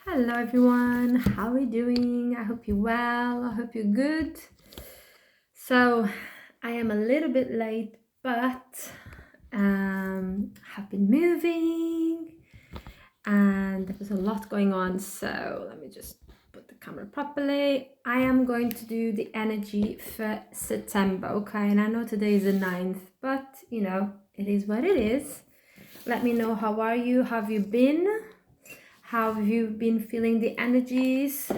Hello everyone, how are you doing? I hope you're well, I hope you're good. So I am a little bit late, but have been moving and there was a lot going on. So let me just put the camera properly. I am going to do the energy for September, okay? And I know today is the 9th, but it is what it is. Let me know, how are you? How have you been? How have you been feeling the energies?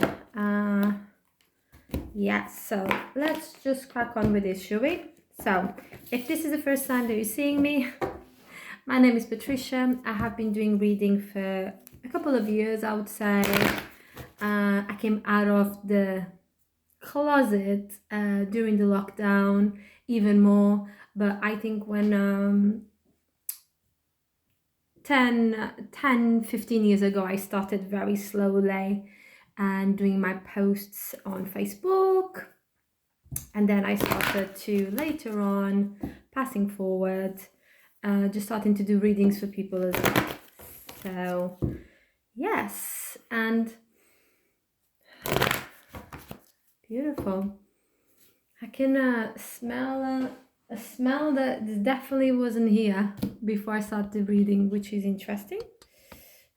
Yeah, so let's just crack on with this, shall we? So, if this is the first time that you're seeing me, my name is Patricia. I have been doing reading for a couple of years, I would say. I came out of the closet during the lockdown, even more. But I think when 15 years ago, I started very slowly and doing my posts on Facebook. And then I started to later on passing forward, just starting to do readings for people as well. So, yes, and beautiful. I can smell a smell that definitely wasn't here before I started reading, which is interesting.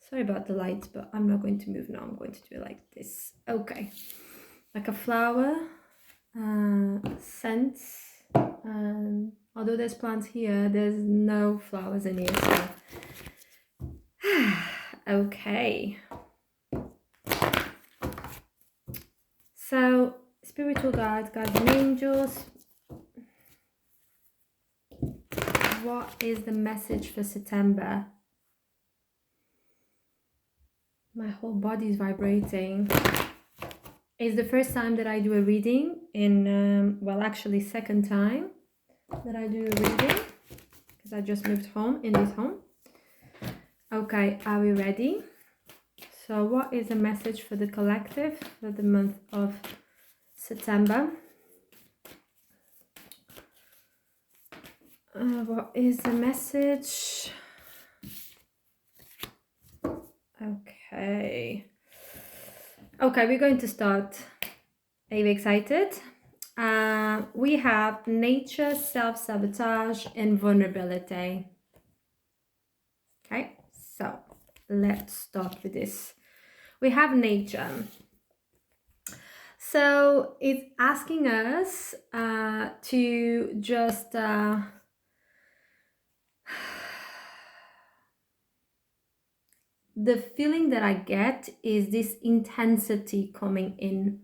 Sorry about the lights, but I'm not going to move now. I'm going to do it like this. Okay. Like a flower, scents. Although there's plants here, there's no flowers in here. So. Okay. So, spiritual guides, guardian angels. What is the message for September? My whole body is vibrating. It's the first time that I do a reading in, well, actually second time that I do a reading because I just moved home in this home. Okay, are we ready? So what is the message for the collective for the month of September? What is the message? Okay, we're going to start. Are you excited? We have nature, self-sabotage, and vulnerability. Okay, so let's start with this. We have nature. So it's asking us to just the feeling that I get is this intensity coming in.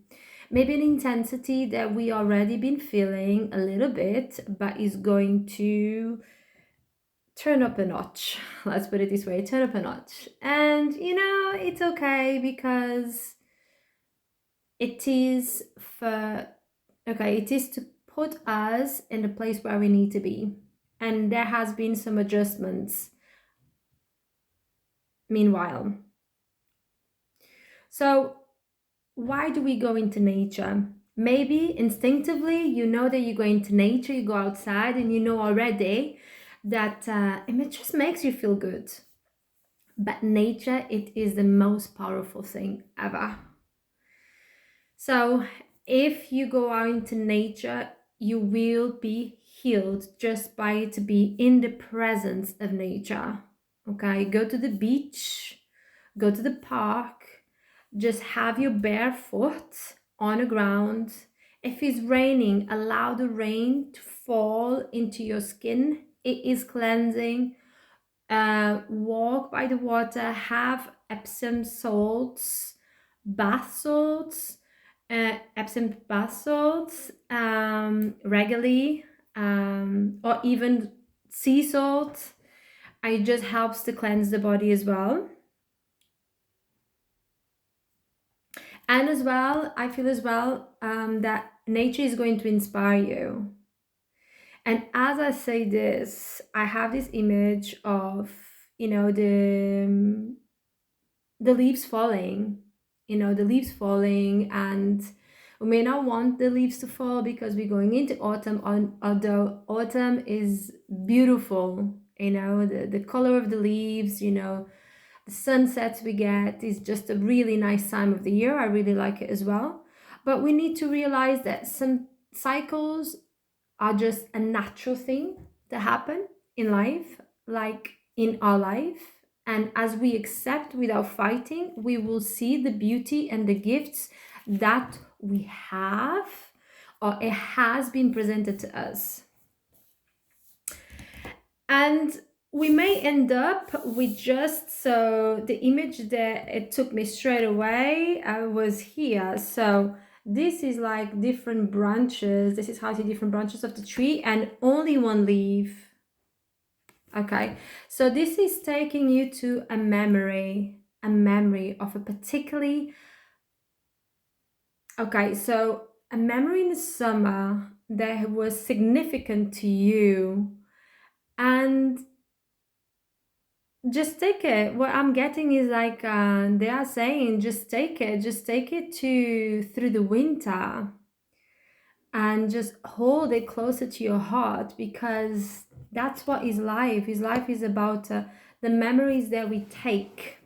Maybe an intensity that we already been feeling a little bit, but is going to turn up a notch. Let's put it this way, turn up a notch. And it's okay because it is to put us in the place where we need to be. And there has been some adjustments meanwhile. So why do we go into nature? Maybe instinctively, you know that you go into nature, you go outside, and you know already that it just makes you feel good. But nature, it is the most powerful thing ever. So if you go out into nature, you will be healed just by to be in the presence of nature. Okay, go to the beach, go to the park, just have your bare foot on the ground. If it's raining, allow the rain to fall into your skin. It is cleansing. Walk by the water, have Epsom salts, bath salts, Epsom bath salts regularly, or even sea salt. It just helps to cleanse the body as well. And as well, I feel as well that nature is going to inspire you. And as I say this, I have this image of, the leaves falling, the leaves falling, and we may not want the leaves to fall because we're going into autumn, although autumn is beautiful, the color of the leaves, The sunsets we get is just a really nice time of the year. I really like it as well. But we need to realize that some cycles are just a natural thing to happen in life, like in our life. And as we accept without fighting, we will see the beauty and the gifts that we have, or it has been presented to us. And we may end up with just, so the image that it took me straight away was here. So this is like different branches. This is how I see different branches of the tree and only one leaf. Okay, so this is taking you to a memory of a particularly, okay, so a memory in the summer that was significant to you. And just take it. What I'm getting is like they are saying, just take it to through the winter, and just hold it closer to your heart, because that's what is life. Is life is about the memories that we take.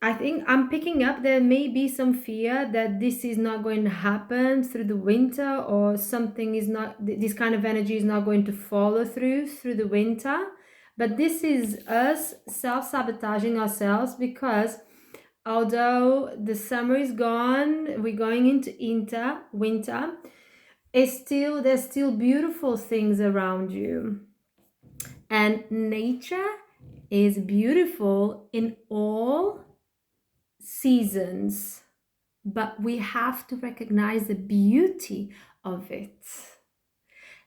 I think I'm picking up there may be some fear that this is not going to happen through the winter, or something is not, this kind of energy is not going to follow through the winter. But this is us self-sabotaging ourselves, because although the summer is gone, we're going into winter, there's still beautiful things around you. And nature is beautiful in all seasons, but we have to recognize the beauty of it.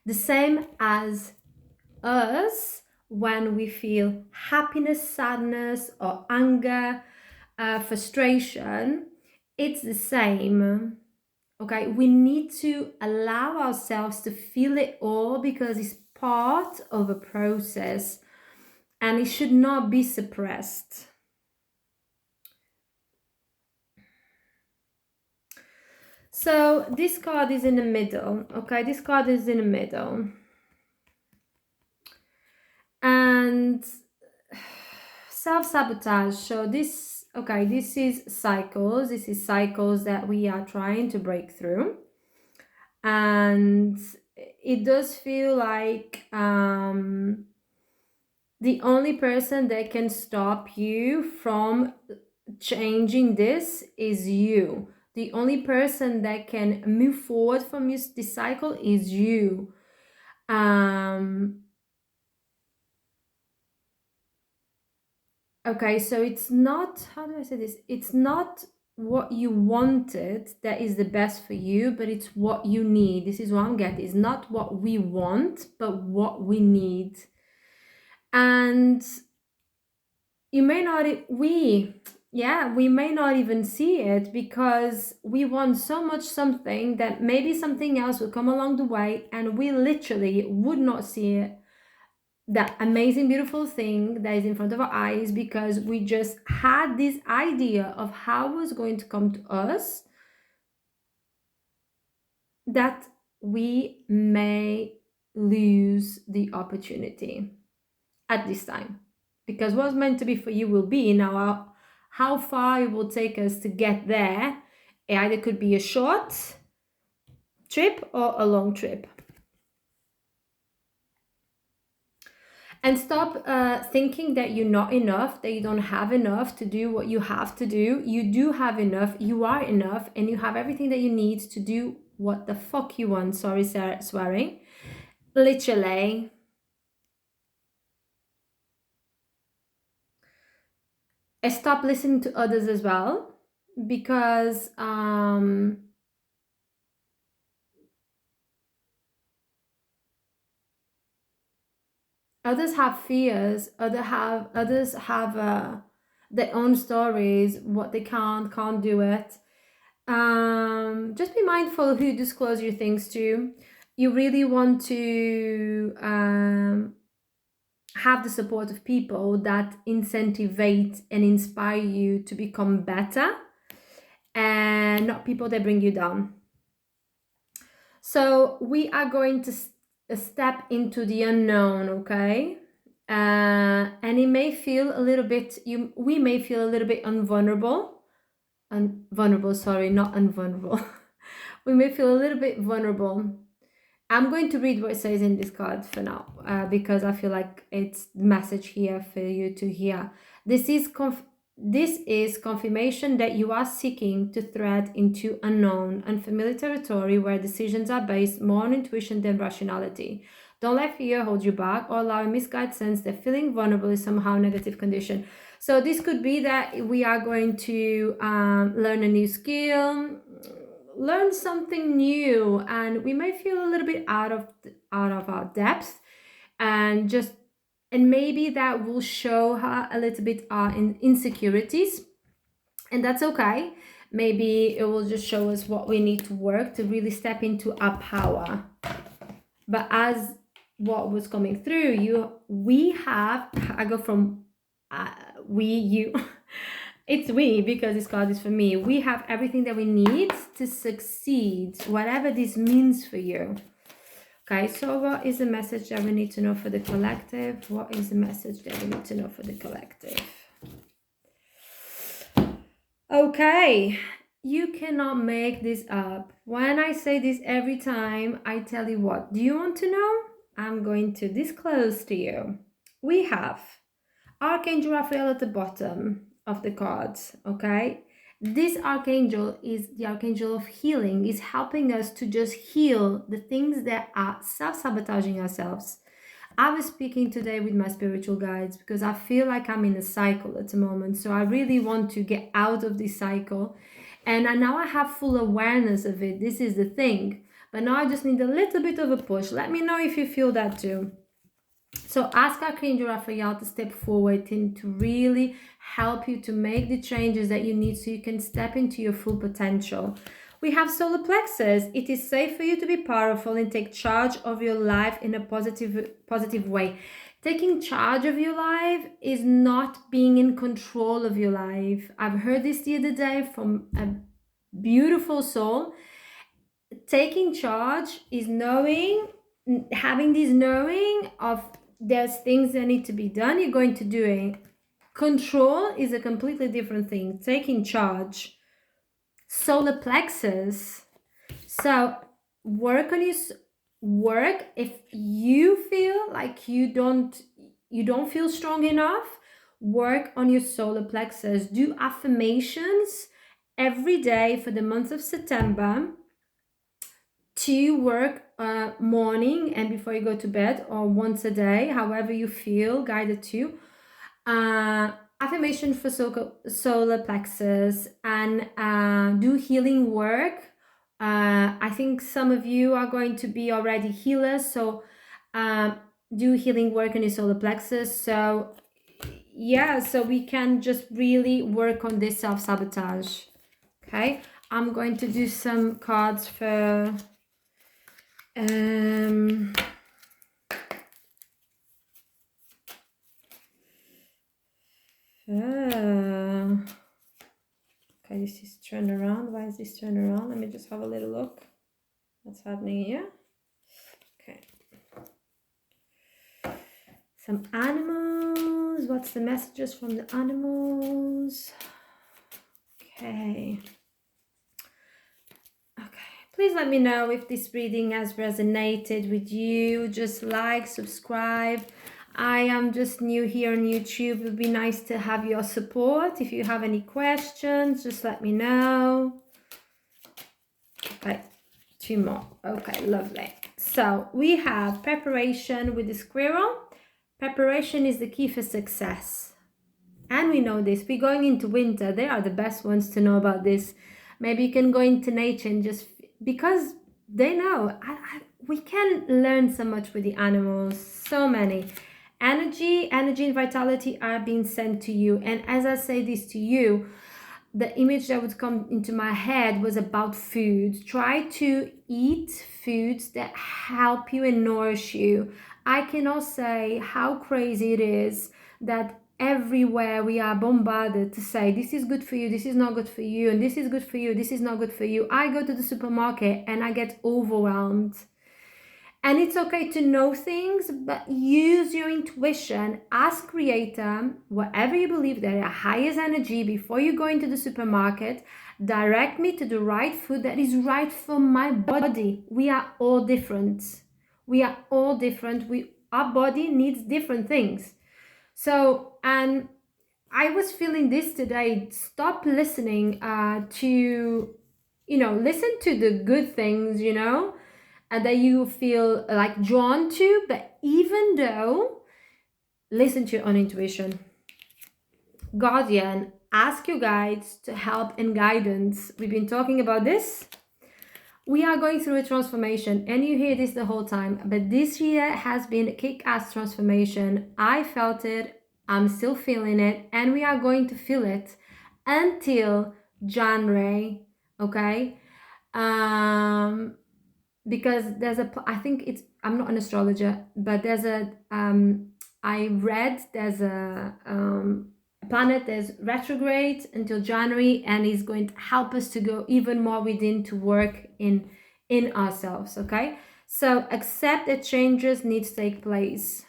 The same as us when we feel happiness, sadness, or anger, frustration, it's the same. Okay, we need to allow ourselves to feel it all, because it's part of a process and it should not be suppressed. So this card is in the middle. Okay, this card is in the middle. And self-sabotage. So this, okay, this is cycles. This is cycles that we are trying to break through. And it does feel like the only person that can stop you from changing this is you. The only person that can move forward from this cycle is you. Okay, so it's not, how do I say this? It's not what you wanted that is the best for you, but it's what you need. This is what I'm getting. It's not what we want, but what we need. And you may not, we may not even see it, because we want so much something that maybe something else will come along the way, and we literally would not see it, that amazing, beautiful thing that is in front of our eyes, because we just had this idea of how it was going to come to us, that we may lose the opportunity at this time. Because what's meant to be for you will be. Now, how far it will take us to get there, it either could be a short trip or a long trip. And stop thinking that you're not enough, that you don't have enough to do what you have to do. You do have enough, you are enough, and you have everything that you need to do what the fuck you want. Sorry, swearing. Literally. And stop listening to others as well, because others have fears, others have their own stories, what they can't do it. Just be mindful of who you disclose your things to. You really want to have the support of people that incentivate and inspire you to become better, and not people that bring you down. So we are going to step into the unknown, okay? And it may feel a little bit, we may feel a little bit vulnerable, sorry, not invulnerable. We may feel a little bit vulnerable. I'm going to read what it says in this card for now, because I feel like it's the message here for you to hear. This is confirmation that you are seeking to thread into unknown, unfamiliar territory where decisions are based more on intuition than rationality. Don't let fear hold you back or allow a misguided sense that feeling vulnerable is somehow a negative condition. So this could be that we are going to learn a new skill, learn something new, and we may feel a little bit out of our depth, and maybe that will show her a little bit our insecurities, and that's okay. Maybe it will just show us what we need to work to really step into our power. But as what was coming through I go from you it's we, because this card is for me. We have everything that we need to succeed, whatever this means for you. Okay, so what is the message that we need to know for the collective? What is the message that we need to know for the collective? Okay, you cannot make this up. When I say this every time, I tell you what. Do you want to know? I'm going to disclose to you. We have Archangel Raphael at the bottom of the cards, okay? This archangel is the archangel of healing, is helping us to just heal the things that are self-sabotaging ourselves. I was speaking today with my spiritual guides because I feel like I'm in a cycle at the moment. So I really want to get out of this cycle. And now I have full awareness of it. This is the thing. But now I just need a little bit of a push. Let me know if you feel that too. So ask Archangel Raphael to step forward and to really help you to make the changes that you need so you can step into your full potential. We have solar plexus. It is safe for you to be powerful and take charge of your life in a positive way. Taking charge of your life is not being in control of your life. I've heard this the other day from a beautiful soul. Taking charge is having this knowing of there's things that need to be done, you're going to do it. Control is a completely different thing. Taking charge. Solar plexus. So work on your work. If you feel like you don't feel strong enough, work on your solar plexus. Do affirmations every day for the month of September to work morning and before you go to bed, or once a day, however you feel guided to. Affirmation for solar plexus, and do healing work. I think some of you are going to be already healers, so do healing work on your solar plexus. So yeah, so we can just really work on this self-sabotage. Okay, I'm going to do some cards for okay, this is turned around. Why is this turned around? Let me just have a little look. What's happening here? Okay. Some animals. What's the messages from the animals? Okay. Please let me know if this reading has resonated with you. Just like, subscribe. I am just new here on YouTube. It would be nice to have your support. If you have any questions, just let me know. Okay, 2 more. Okay, lovely. So we have preparation with the squirrel. Preparation is the key for success. And we know this. We're going into winter. They are the best ones to know about this. Maybe you can go into nature and just... because they know we can learn so much with the animals. So many energy and vitality are being sent to you. And as I say this to you, the image that would come into my head was about food. Try to eat foods that help you and nourish you. I cannot say how crazy it is that everywhere we are bombarded to say this is good for you, this is not good for you, and this is good for you, this is not good for you. I go to the supermarket and I get overwhelmed, And it's okay to know things, but use your intuition. Ask Creator, whatever you believe there are highest energy before you go into the supermarket. Direct me to the right food that is right for my body. We are all different. We are all different. Our body needs different things. So, and I was feeling this today. Stop listening listen to the good things, that you feel like drawn to, but even though, listen to your own intuition. Guardian, ask your guides to help and guidance. We've been talking about this. We are going through a transformation, and you hear this the whole time, but this year has been a kick-ass transformation. I felt it, I'm still feeling it, and we are going to feel it until January, okay? Because I think I'm not an astrologer, but I read there's a planet that's retrograde until January, and is going to help us to go even more within, to work in ourselves, okay? So accept that changes need to take place.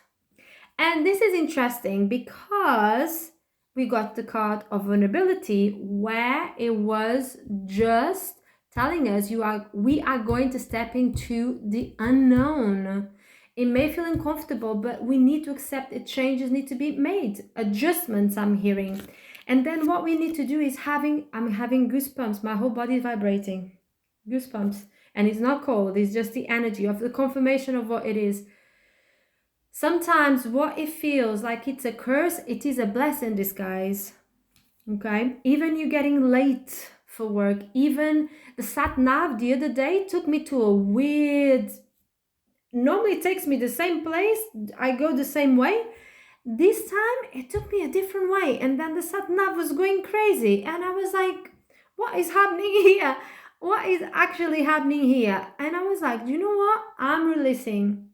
And this is interesting because we got the card of vulnerability, where it was just telling us we are going to step into the unknown. It may feel uncomfortable, but we need to accept that changes need to be made, adjustments I'm hearing. And then what we need to do is I'm having goosebumps, my whole body is vibrating. Goosebumps. And it's not cold, it's just the energy of the confirmation of what it is. Sometimes what it feels like it's a curse, it is a blessing in disguise. Okay? Even you getting late for work, even the sat nav the other day took me to a weird, normally it takes me the same place, I go the same way. This time it took me a different way, and then the sat nav was going crazy, and I was like, what is happening here? What is actually happening here? And I was like, you know what? I'm releasing.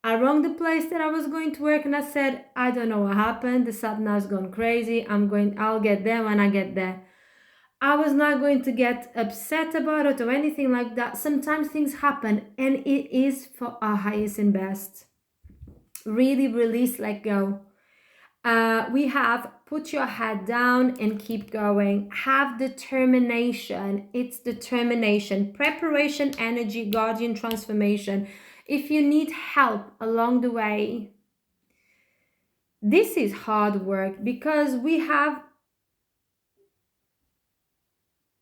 I rang the place that I was going to work, and I said, I don't know what happened. The sat nav's gone crazy. I'll get there when I get there. I was not going to get upset about it or anything like that. Sometimes things happen, and it is for our highest and best. Really release, let go. We have put your head down and keep going. Have determination. It's determination. Preparation, energy, guardian transformation. If you need help along the way, this is hard work, because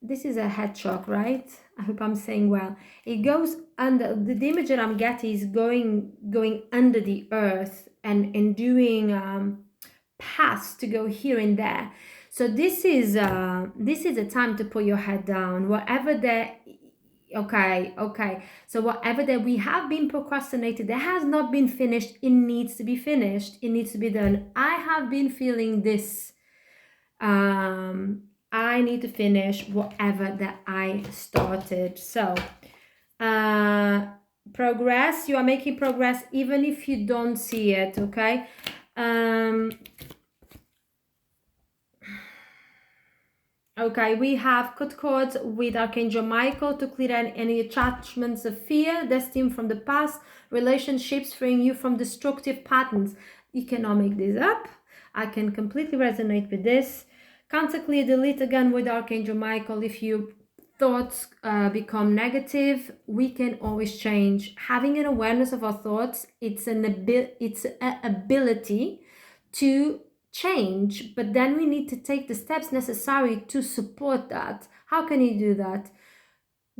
this is a head shock, right? I hope I'm saying well. It goes under, the image that I'm getting is going under the earth and doing paths to go here and there. So this is a time to put your head down. Whatever that, okay. So whatever that we have been procrastinated, that has not been finished, it needs to be finished. It needs to be done. I have been feeling this. I need to finish whatever that I started. So progress, you are making progress even if you don't see it, okay? Okay, we have cut cords with Archangel Michael to clear any attachments of fear that stem from the past, relationships, freeing you from destructive patterns. You cannot make this up. I can completely resonate with this. Cancel, clear, delete again with Archangel Michael. If your thoughts become negative, we can always change. Having an awareness of our thoughts, it's an ability to change, but then we need to take the steps necessary to support that. How can you do that?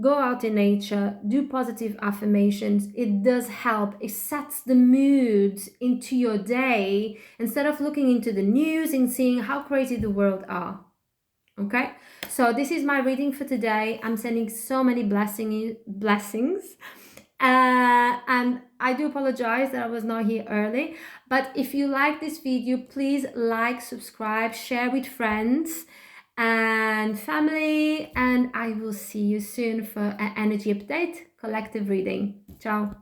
Go out in nature, do positive affirmations. It does help. It sets the mood into your day instead of looking into the news and seeing how crazy the world are. Okay, so this is my reading for today. I'm sending so many blessings. And I do apologize that I was not here early, but if you like this video, please like, subscribe, share with friends and family, and I will see you soon for an energy update collective reading. Ciao.